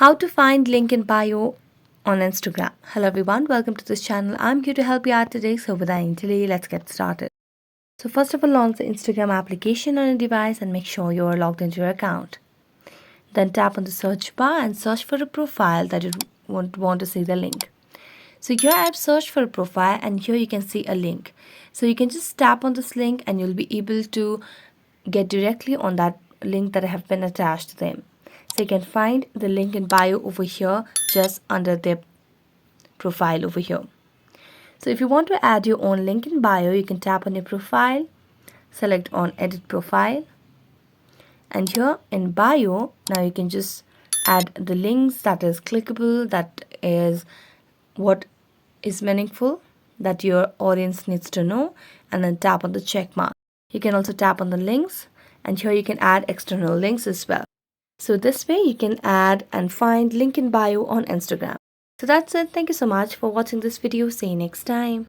How to find link in bio on Instagram. Hello everyone, welcome to this channel. I'm here to help you out today. So without any delay, let's get started. So first of all, launch the Instagram application on your device and make sure you are logged into your account. Then tap on the search bar and search for a profile that you want to see the link. So here I've searched for a profile and here you can see a link. So you can just tap on this link and you'll be able to get directly on that link that have been attached to them. So you can find the link in bio over here just under their profile over here. So if you want to add your own link in bio, you can tap on your profile, select on edit profile, and here in bio now you can just add the links that is clickable, that is what is meaningful, that your audience needs to know, and then tap on the check mark. You can also tap on the links and here you can add external links as well. So this way you can add and find link in bio on Instagram. So that's it. Thank you so much for watching this video. See you next time.